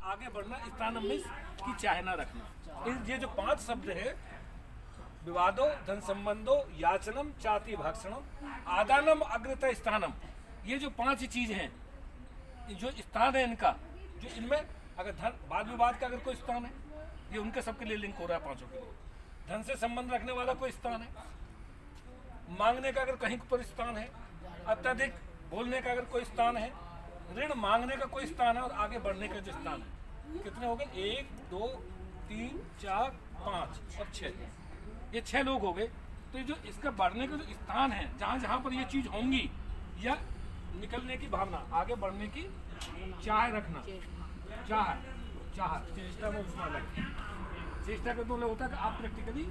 आगे बढ़ना, स्थानम मीन्स की चाहे ना रखना। ये जो 5 शब्द है, विवादो, धन संबंधो, याचनम, चाति भक्षणम, आदानम, अग्रता स्थानम, ये जो 5 चीज हैं, जो स्थान है इनका, जो इनमें अगर धन वाद विवाद का अगर कोई स्थान है, ये उनके सबके लिए लिंक हो रहा है, 5 के लिए। धन से संबंध रखने वाला कोई स्थान है, मांगने का अगर कहीं पर स्थान है, अत्यधिक बोलने का अगर कोई स्थान है, ऋण मांगने का कोई स्थान है, और आगे बढ़ने का जो स्थान है। कितने हो गए? 1 2 3 4 5 और 6, ये 6 लोग हो गए। तो जो इसका बढ़ने का जो स्थान है, जहाँ जहाँ पर ये चीज होंगी, या निकलने की भावना, आगे बढ़ने की चाह रखना, चाह चेष्टा में उसमें अलग। चेष्टा का मतलब होता है कि आप प्रैक्टिकली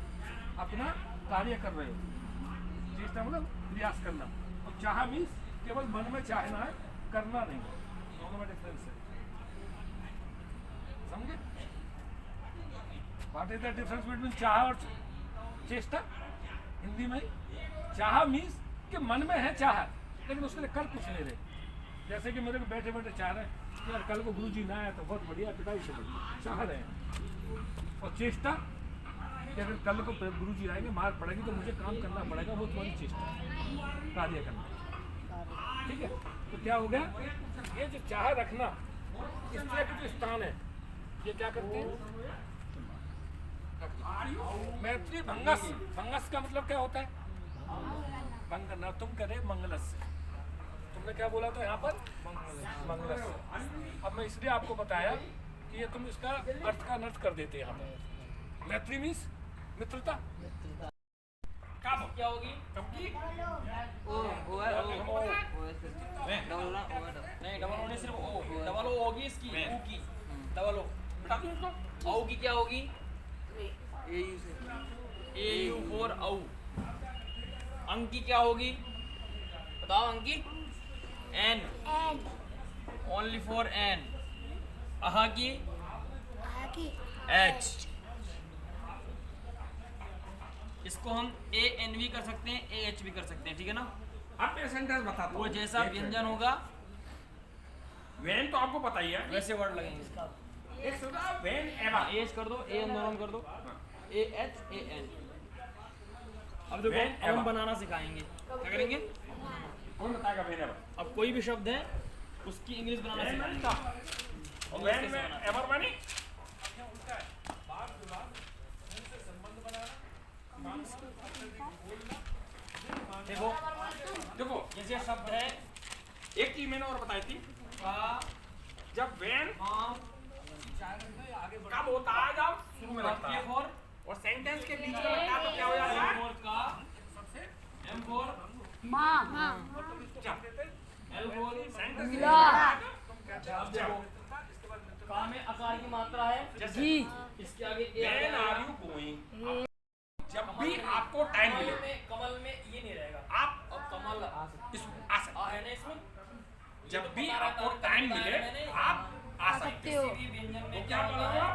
अपना कार्य कर रहे हो। चेष्टा मतलब प्रयास करना, और चाह मीन्स केवल मन में चाहना है, करना नहीं। दोनों में डिफरेंस है, समझे? What is the difference between चाह और चेष्टा? हिंदी में चाह मीन्स कि मन में है चाह, लेकिन उसके लिए कर कुछ नहीं रहे। जैसे कि मेरे को बैठे बैठे चाह रहे हैं कि यार कल को गुरुजी ना आया तो बहुत बढ़िया, पिटाई से बढ़िया, चाह रहे हैं। और चेष्टा कि अगर कल को गुरुजी आएंगे, मार पड़ेगी, तो मुझे काम करना पड़ेगा, वो तुम्हारी चेष्टा है, कार्य करना। ठीक है? तो क्या हो गया? ये जो चाह रखना, इस तरह के जो स्थान है, ये क्या करते हैं? मैत्री भंगस। भंगस का मतलब क्या होता है? भंग करना। तुम करे मंगलस, तुमने क्या बोला था यहाँ पर? मंगलस। अब मैं इसलिए आपको बताया कि ये तुम इसका अर्थ का अनर्थ कर देते यहाँ पर। मैत्री मीन्स मित्रता। क्या होगी? नहीं, डबल ओ नहीं, सिर्फ ओ। डबल ओ होगी इसकी, ऊ की। डबल ओ बता दूं इसको? औ की क्या होगी? ए यू फॉर औ। अंक की क्या होगी? बताओ अंक की? N, only for N. अहा की? एच। इसको हम ए एन भी कर सकते हैं, ए एच भी कर सकते हैं, ठीक है ना? आप सेंटेंस बता दो। वो जैसा व्यंजन होगा, वेन तो आपको पता ही है, वैसे वर्ड लगेंगे। एक सुना वेन एवर। एच कर दो, ए एन दोनों में कर दो, ए एच ए एन। अब देखो, When हम ever। बनाना सिखाएंगे। क्या करेंगे? कौन बताएगा वेन एवर? अब कोई भी शब्द है, उसकी इंग्लिश बनाना सिखाएंगे। और वेन में एवर मानी देखो, देखो, जैसे शब्द है एक चीज मैंने और बताई थी, का, जब वेन हाँ, कब होता है? जब शुरू में लगता है, फॉर, और सेंटेंस के बीच में लगता है तो क्या हो जाता है? फॉर का, एम फॉर जब एल फॉर सेंटेंस के अब देखो, का में आकार की मात्रा है, जी, इसके आगे ए आ वेन आर जाएगा। You going? जब भी आपको टाइम मिले, कमल में ये नहीं रहेगा। आप अब कमल आ सकते है ना इसमें? जब भी आपको टाइम मिले आप आ सकते हो। किसी भी व्यंजन तो में क्या होता होगा? है?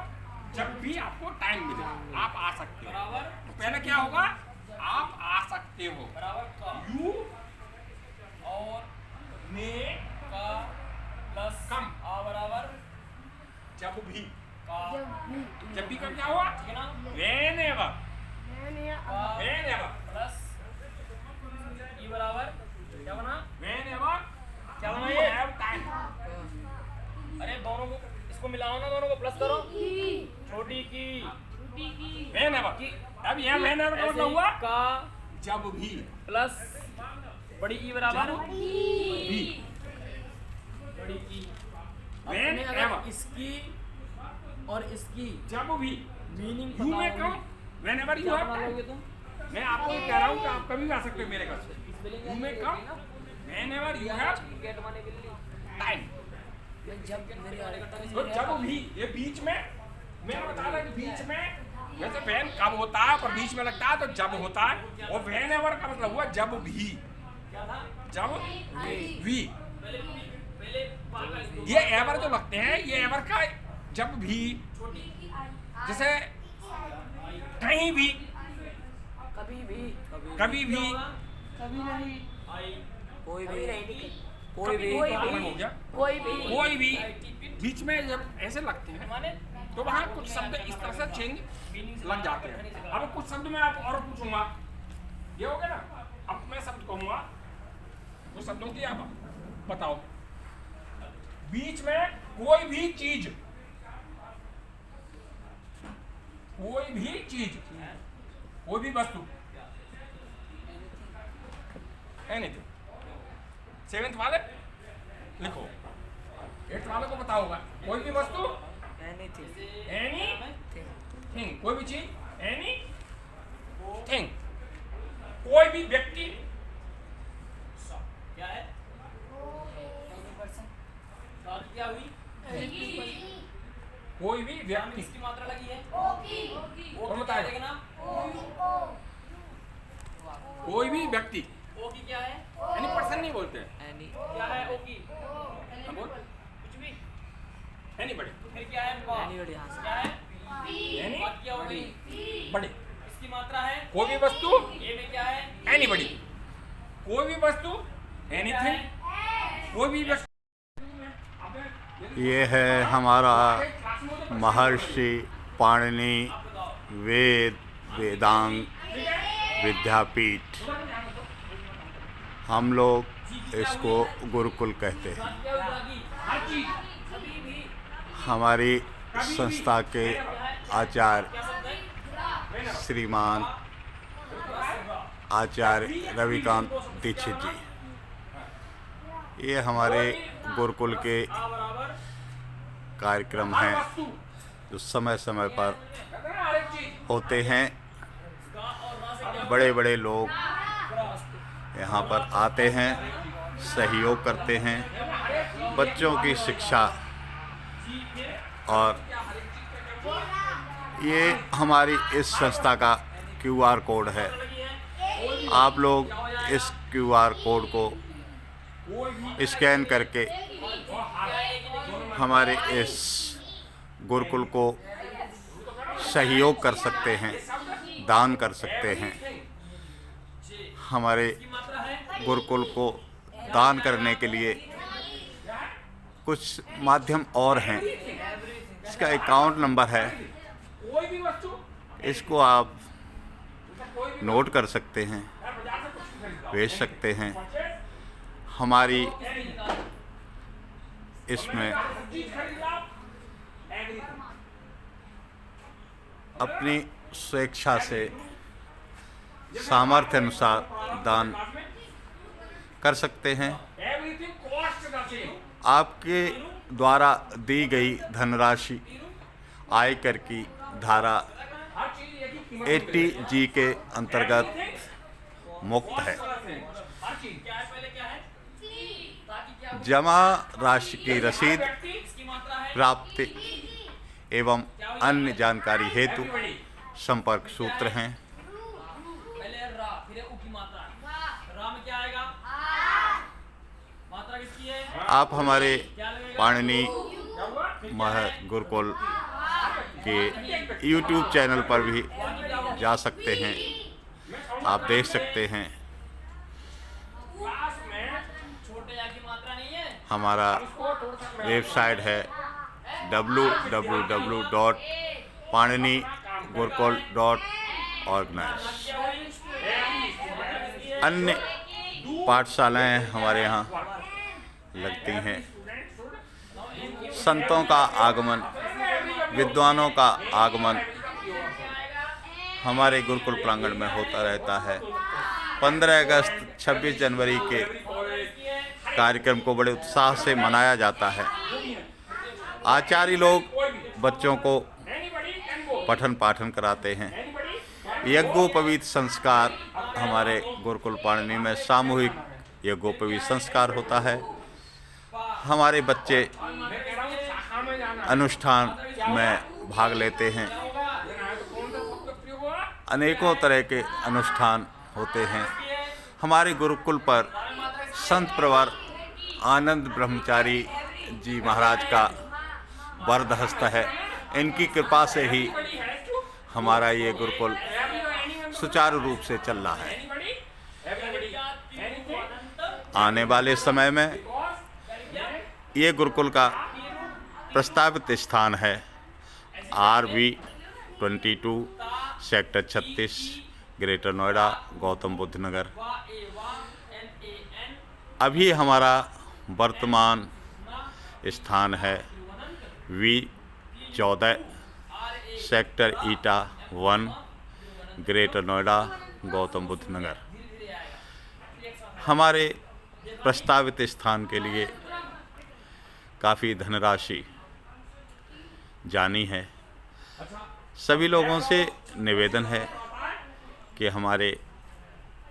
जब भी आपको टाइम मिले आप आ सकते हो। बराबर, तो पहले क्या होगा? आप आ सकते हो। बराबर का, यू और मे का प्लस कम, आ बराबर जब भी। का, जब भी का क्या हुआ? ठीक है ना? वेन एवर, का वेन एवर, प्लस ई बराबर क्या बना? वेन एवर क्या बना you ये? have time। अरे दोनों को, इसको मिलाओ ना, दोनों को प्लस करो। छोटी की वेन एवर की, अब यह वेन एवर का ऐसे मतलब ही हुआ का जब भी। प्लस बड़ी ई बराबर भी बड़ी ई। When अपने अगर ever। इसकी और इसकी जब भी मीनिंग यू में कम, वेन एवर यू क्या हैव बना टाइम। लोगे तुम? मैं आपको कह रहा हूँ कि आप कभी भी आ सकते हो मेरे घर से। स्पेलिंग यू में कम, whenever you have get माने बिल्ली। टाइम। जब मेरी तो जब भी, ये बीच में मैं बता रहा हूँ कि बीच में, वैसे वैन कब होता है पर बीच में लगता है तो जब होता है। और वेन एवर का मतलब हुआ जब भी, क्या था? जब भी। पहले पागल ये एवर जो लगते हैं, ये एवर का जब भी, जैसे कहीं भी, कभी भी, कभी भी, कभी नहीं, आई कोई भी नहीं, कोई भी हो गया कोई भी कोई भी। बीच में जब ऐसे लगते हैं माने तो वहाँ कुछ शब्द इस तरह से चेंज लग जाते हैं। अब कुछ शब्द मैं आप और पूछूंगा, ये हो गया ना। अब मैं शब्द कहूंगा, वो शब्दों की आप बताओ। बीच में कोई भी चीज, कोई भी चीज, कोई भी वस्तु, एनीथिंग। 7th वाले लिखो, 8th वाले को पता होगा। कोई भी वस्तु, एनीथिंग एनी थिंग, कोई भी चीज, एनी थिंग। कोई भी व्यक्ति, क्या है? बात क्या हुई? कोई भी क्या में व्यक्ति। इसकी मात्रा लगी है? कौन क्या बताएगा? है ना? कोई भी व्यक्ति, ओ की क्या है? एनी पर्सन नहीं बोलते हैं। एनी क्या है ओ की? हाँ, बोल। कुछ भी। एनीबॉडी, फिर क्या है? बा। एनीबॉडी, हाँ सर। क्या है? एनी बात क्या हो गई? बड़ी। इसकी मात्रा है? कोई भी वस्तु, ए में क्या है? एनीबॉडी। कोई भी वस्तु, एनीथिंग, कोई भी व्यक्ति। ये है हमारा महर्षि पाणिनि वेद वेदांग विद्यापीठ। हम लोग इसको गुरुकुल कहते हैं। बात क्या होगी? हर चीज, कभी भी हमारी संस्था के आचार्य क्या शब्द है? श्रीमान आचार्य रविकांत दीक्षित जी, ये हमारे गुरुकुल के आ बराबर कार्यक्रम हर हैं वस्तु, जो समय समय पर कहते हैं ना, हर एक चीज। होते हैं। गा और रा से क्या? बड़े बड़े लोग बड़ा वस्तु। यहाँ पर आते हैं, सहयोग करते हैं, बच्चों की शिक्षा। और ये हमारी इस संस्था का QR कोड है। आप लोग इस QR कोड को स्कैन करके हमारे इस गुरुकुल को सहयोग कर सकते हैं, दान कर सकते हैं। हमारे मात्रा है? गुरुकुल को दान करने के लिए कुछ माध्यम और हैं। इसका अकाउंट नंबर है, कोई भी वस्तु, इसको आप नोट कर सकते हैं, बाजार से कुछ भी खरीदा, भेज सकते हैं। हमारी इसमें चीज खरीदा, एवरीथिंग। अपनी स्वेच्छा से सामर्थ्य अनुसार दान कर सकते हैं। Everything cost the same. आपके द्वारा दी गई धनराशि आयकर की धारा हर चीज एक ही कीमत 80G के अंतर्गत मुक्त है। हर चीज। क्या है? पहले क्या है? ताकि क्या हो? जमा राशि की रसीद इसकी मात्रा है? प्राप्ति एवं अन्य जानकारी हेतु संपर्क सूत्र हैं। पहले रा, फिर है उ की मात्रा। रा में क्या आएगा? मात्रा किसकी है? आप हमारे क्या लगेगा? पाणिनि क्या हुआ? मह गुरुकुल के YouTube चैनल पर भी जा सकते हैं, आप देख सकते हैं। क्लास में छोटे या की मात्रा नहीं है? हमारा उसको थोड़ा सा वेबसाइट है www.paninigurukul.organize। अन्य पाठशालाएं हमारे यहाँ लगती हैं। संतों का आगमन, विद्वानों का आगमन हमारे गुरुकुल प्रांगण में होता रहता है। 15 अगस्त 26 जनवरी के कार्यक्रम को बड़े उत्साह से मनाया जाता है। आचार्य लोग बच्चों को पठन पाठन कराते हैं। यज्ञोपवीत संस्कार हमारे गुरुकुल पाणिनि में सामूहिक यज्ञोपवीत संस्कार होता है। हमारे बच्चे अनुष्ठान में भाग लेते हैं। अनेकों तरह के अनुष्ठान होते हैं। हमारे गुरुकुल पर संत प्रवर आनंद ब्रह्मचारी जी महाराज का वरदहस्त है। इनकी कृपा से ही हमारा ये गुरुकुल सुचारू रूप से चल रहा है। आने वाले समय में ये गुरुकुल का प्रस्तावित स्थान है RV22 sector 36 Greater Noida Gautam Buddh Nagar. अभी हमारा वर्तमान स्थान है V14 sector eta 1 Greater Noida Gautam Buddh Nagar. हमारे प्रस्तावित स्थान के लिए काफ़ी धनराशि जानी है। सभी लोगों से निवेदन है कि हमारे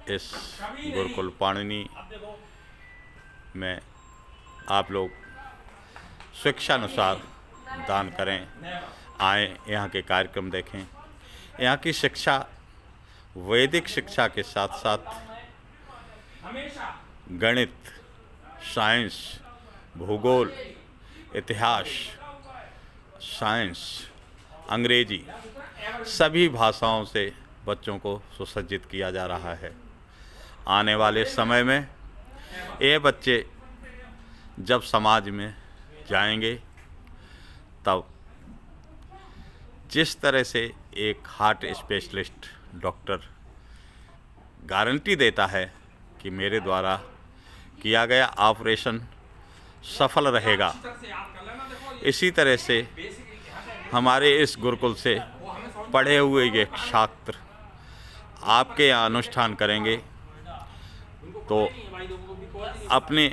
इस गुरुकुल पाणिनि में आप लोग स्वेच्छानुसार दान करें, आएँ, यहाँ के कार्यक्रम देखें। यहाँ की शिक्षा वैदिक शिक्षा के साथ साथ गणित, साइंस, भूगोल, इतिहास, साइंस, अंग्रेजी सभी भाषाओं से बच्चों को सुसज्जित किया जा रहा है। आने वाले समय में ये बच्चे जब समाज में जाएंगे तब जिस तरह से एक हार्ट स्पेशलिस्ट डॉक्टर गारंटी देता है कि मेरे द्वारा किया गया ऑपरेशन सफल रहेगा, इसी तरह से हमारे इस गुरुकुल से पढ़े हुए ये छात्र आपके यहाँ अनुष्ठान करेंगे तो अपने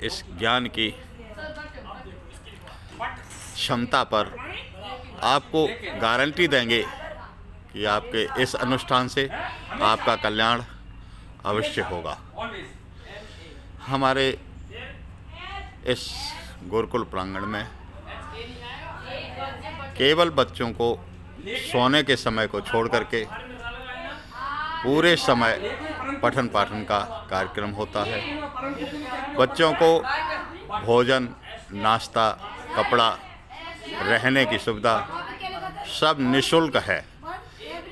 इस ज्ञान की क्षमता पर आपको गारंटी देंगे कि आपके इस अनुष्ठान से आपका कल्याण अवश्य होगा। हमारे इस गुरुकुल प्रांगण में केवल बच्चों को सोने के समय को छोड़ करके पूरे समय पठन पाठन का कार्यक्रम होता है। बच्चों को भोजन, नाश्ता, कपड़ा, रहने की सुविधा सब निःशुल्क है।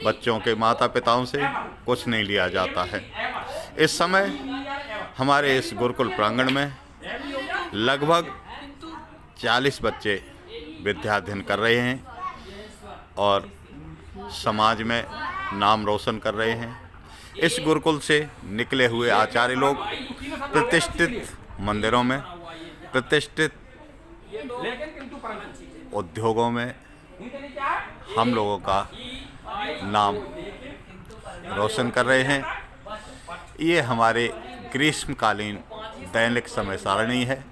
बच्चों के माता पिताओं से कुछ नहीं लिया जाता है। इस समय हमारे इस गुरुकुल प्रांगण में लगभग 40 बच्चे विद्याध्ययन कर रहे हैं और समाज में नाम रोशन कर रहे हैं। इस गुरुकुल से निकले हुए आचार्य लोग प्रतिष्ठित मंदिरों में, प्रतिष्ठित उद्योगों में हम लोगों का नाम रोशन कर रहे हैं। ये हमारे ग्रीष्मकालीन दैनिक समय सारणी है।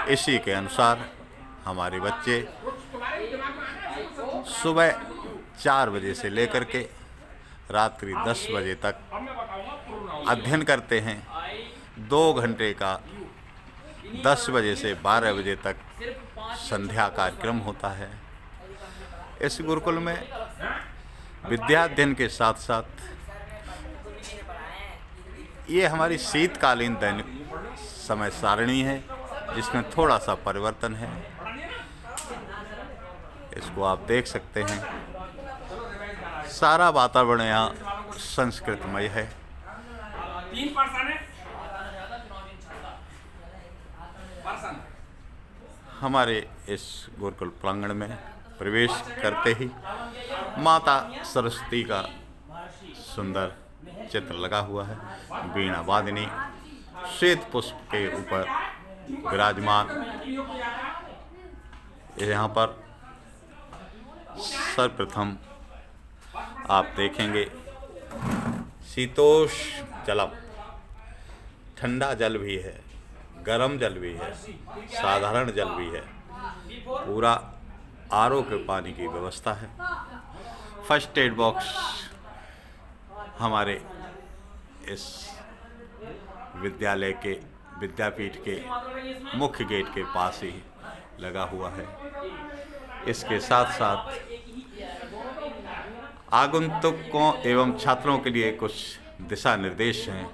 इसी के अनुसार हमारे बच्चे सुबह 4 बजे से लेकर के रात्रि 10 बजे तक अध्ययन करते हैं। 2 घंटे का 10 बजे से 12 बजे तक संध्या कार्यक्रम होता है। इस गुरुकुल में विद्याध्ययन के साथ साथ ये हमारी शीतकालीन दैनिक समय सारणी है, जिसमें थोड़ा सा परिवर्तन है। इसको आप देख सकते हैं। सारा वातावरण यहाँ संस्कृतमय है। 3 पर्सन है। हमारे इस गुरुकुल प्रांगण में प्रवेश करते ही माता सरस्वती का सुंदर चित्र लगा हुआ है। वीणा वादिनी श्वेत पुष्प के ऊपर विराजमान। यहाँ पर सर्वप्रथम आप देखेंगे शीतोष्ण जलम, ठंडा जल भी है, गर्म जल भी है, साधारण जल भी है। पूरा आरओ के पानी की व्यवस्था है। फर्स्ट एड बॉक्स हमारे इस विद्यालय के विद्यापीठ के मुख्य गेट के पास ही लगा हुआ है। इसके साथ साथ आगंतुकों एवं छात्रों के लिए कुछ दिशा निर्देश हैं।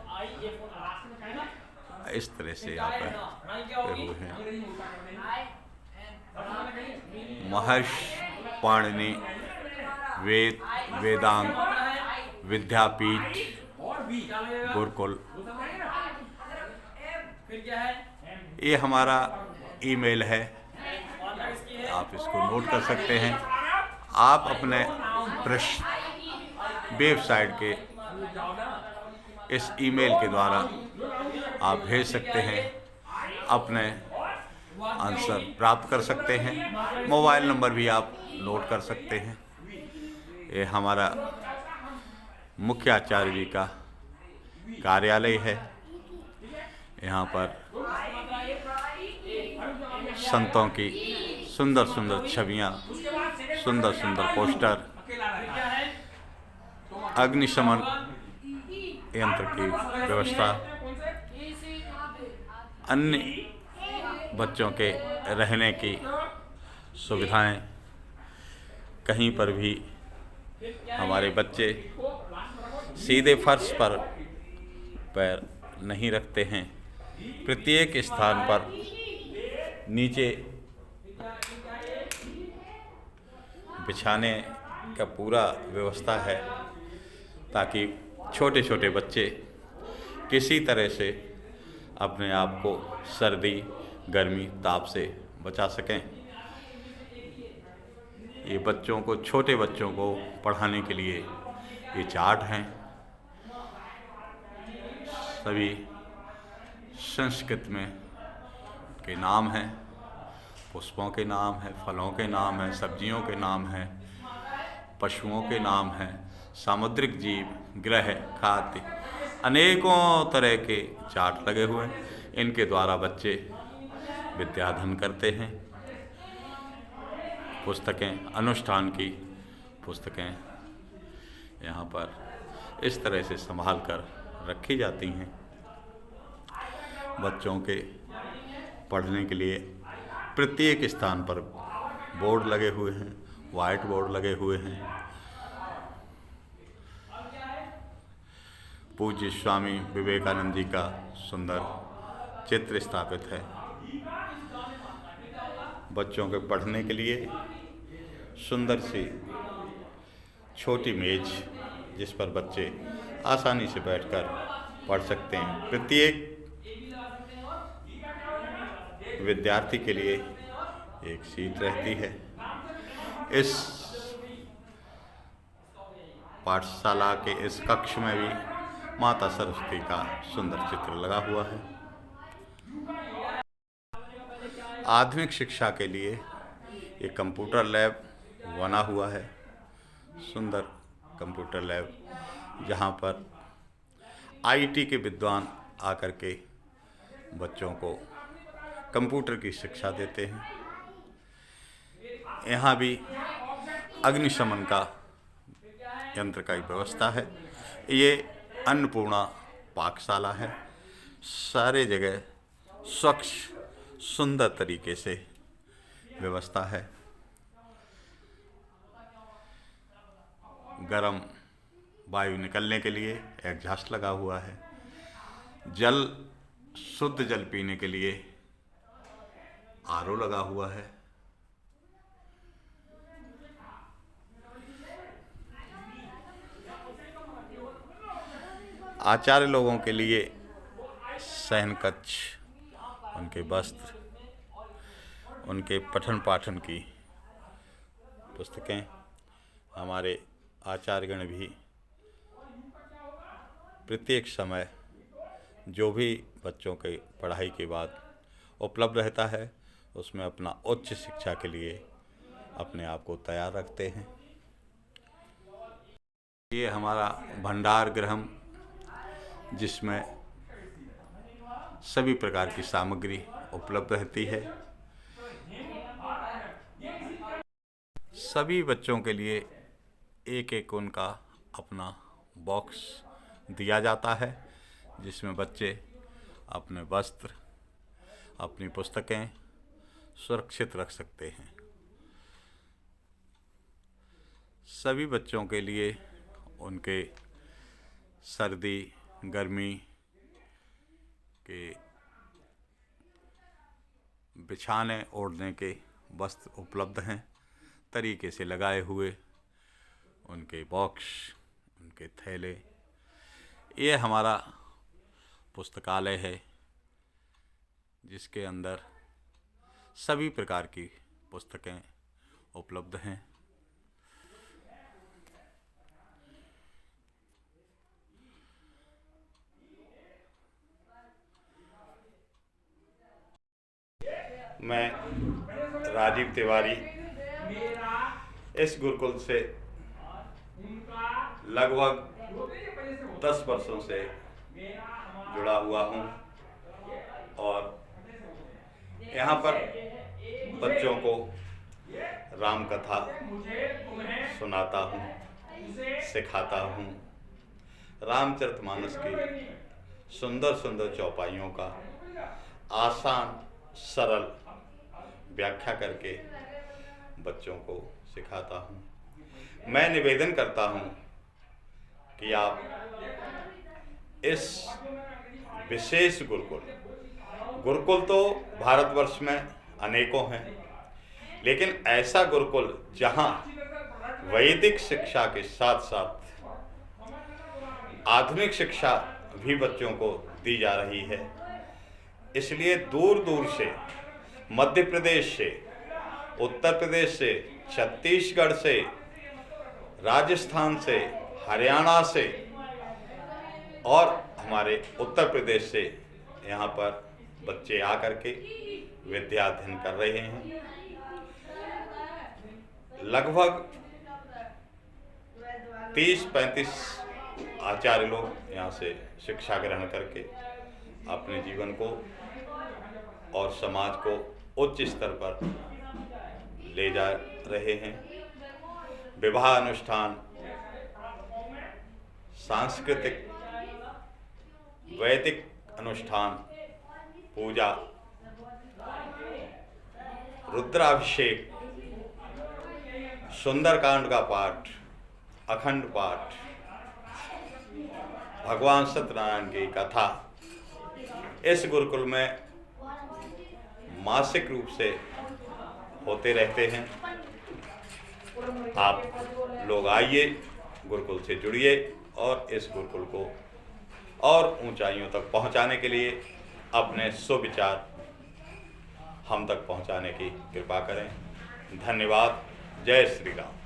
इस तरह से यहाँ पर हुए हैं। महर्षि पाणिनि वेदांग विद्यापीठ गुरुकुल, ये हमारा ईमेल है, आप इसको नोट कर सकते हैं। आप अपने प्रश्न वेबसाइट के इस ईमेल के द्वारा आप भेज सकते हैं, अपने आंसर प्राप्त कर सकते हैं। मोबाइल नंबर भी आप नोट कर सकते हैं। ये हमारा मुख्य आचार्य जी का कार्यालय है। यहाँ पर संतों की सुंदर सुंदर छवियाँ, सुंदर सुंदर पोस्टर, अग्निशमन यंत्र की व्यवस्था, अन्य बच्चों के रहने की सुविधाएं, कहीं पर भी हमारे बच्चे सीधे फर्श पर पैर नहीं रखते हैं। प्रत्येक स्थान पर नीचे बिछाने का पूरा व्यवस्था है, ताकि छोटे छोटे बच्चे किसी तरह से अपने आप को सर्दी, गर्मी, ताप से बचा सकें। ये बच्चों को, छोटे बच्चों को पढ़ाने के लिए ये चार्ट हैं। सभी संस्कृत में के नाम हैं, पुष्पों के नाम हैं, फलों के नाम हैं, सब्जियों के नाम हैं, पशुओं के नाम हैं, सामुद्रिक जीव, ग्रह, खाद्य, अनेकों तरह के चार्ट लगे हुए हैं। इनके द्वारा बच्चे विद्याधन करते हैं। पुस्तकें, अनुष्ठान की पुस्तकें यहाँ पर इस तरह से संभाल कर रखी जाती हैं। बच्चों के पढ़ने के लिए प्रत्येक स्थान पर बोर्ड लगे हुए हैं, वाइट बोर्ड लगे हुए हैं। पूज्य स्वामी विवेकानंद जी का सुंदर चित्र स्थापित है। बच्चों के पढ़ने के लिए सुंदर सी छोटी मेज, जिस पर बच्चे आसानी से बैठकर पढ़ सकते हैं। प्रत्येक विद्यार्थी के लिए एक सीट रहती है। इस पाठशाला के इस कक्ष में भी माता सरस्वती का सुंदर चित्र लगा हुआ है। आधुनिक शिक्षा के लिए एक कंप्यूटर लैब बना हुआ है, सुंदर कंप्यूटर लैब, जहाँ पर आईटी के विद्वान आकर के बच्चों को कंप्यूटर की शिक्षा देते हैं। यहाँ भी अग्निशमन का यंत्र का व्यवस्था है। ये अन्नपूर्णा पाकशाला है। सारे जगह स्वच्छ सुंदर तरीके से व्यवस्था है। गर्म वायु निकलने के लिए एग्जॉस्ट लगा हुआ है। जल, शुद्ध जल पीने के लिए आरओ लगा हुआ है। आचार्य लोगों के लिए शयन कक्ष, उनके वस्त्र, उनके पठन पाठन की पुस्तकें, हमारे आचार्यगण भी प्रत्येक समय जो भी बच्चों के पढ़ाई के बाद उपलब्ध रहता है, उसमें अपना उच्च शिक्षा के लिए अपने आप को तैयार रखते हैं। ये हमारा भंडार गृह, जिसमें सभी प्रकार की सामग्री उपलब्ध रहती है। सभी बच्चों के लिए एक एक उनका अपना बॉक्स दिया जाता है, जिसमें बच्चे अपने वस्त्र, अपनी पुस्तकें सुरक्षित रख सकते हैं। सभी बच्चों के लिए उनके सर्दी, गर्मी के बिछाने ओढ़ने के वस्त्र उपलब्ध हैं, तरीके से लगाए हुए उनके बॉक्स, उनके थैले। ये हमारा पुस्तकालय है, जिसके अंदर सभी प्रकार की पुस्तकें उपलब्ध हैं। मैं राजीव तिवारी इस गुरुकुल से लगभग 10 वर्षों से जुड़ा हुआ हूँ और यहाँ पर बच्चों को राम कथा सुनाता हूँ, सिखाता हूँ। रामचरितमानस की सुंदर सुंदर चौपाइयों का आसान सरल व्याख्या करके बच्चों को सिखाता हूँ। मैं निवेदन करता हूँ कि आप इस विशेष गुरुकुल तो भारतवर्ष में अनेकों हैं, लेकिन ऐसा गुरुकुल जहाँ वैदिक शिक्षा के साथ साथ आधुनिक शिक्षा भी बच्चों को दी जा रही है, इसलिए दूर दूर से, मध्य प्रदेश से, उत्तर प्रदेश से, छत्तीसगढ़ से, राजस्थान से, हरियाणा से और हमारे उत्तर प्रदेश से यहाँ पर बच्चे आकर के विद्या अध्ययन कर रहे हैं। लगभग 30-35 आचार्य लोग यहाँ से शिक्षा ग्रहण करके अपने जीवन को और समाज को उच्च स्तर पर ले जा रहे हैं। विवाह अनुष्ठान, सांस्कृतिक, वैदिक अनुष्ठान, पूजा, रुद्राभिषेक, सुंदरकांड का पाठ, अखंड पाठ, भगवान सत्यनारायण की कथा इस गुरुकुल में मासिक रूप से होते रहते हैं। आप लोग आइए, गुरुकुल से जुड़िए और इस गुरुकुल को और ऊंचाइयों तक पहुंचाने के लिए अपने सुविचार हम तक पहुंचाने की कृपा करें। धन्यवाद। जय श्री राम।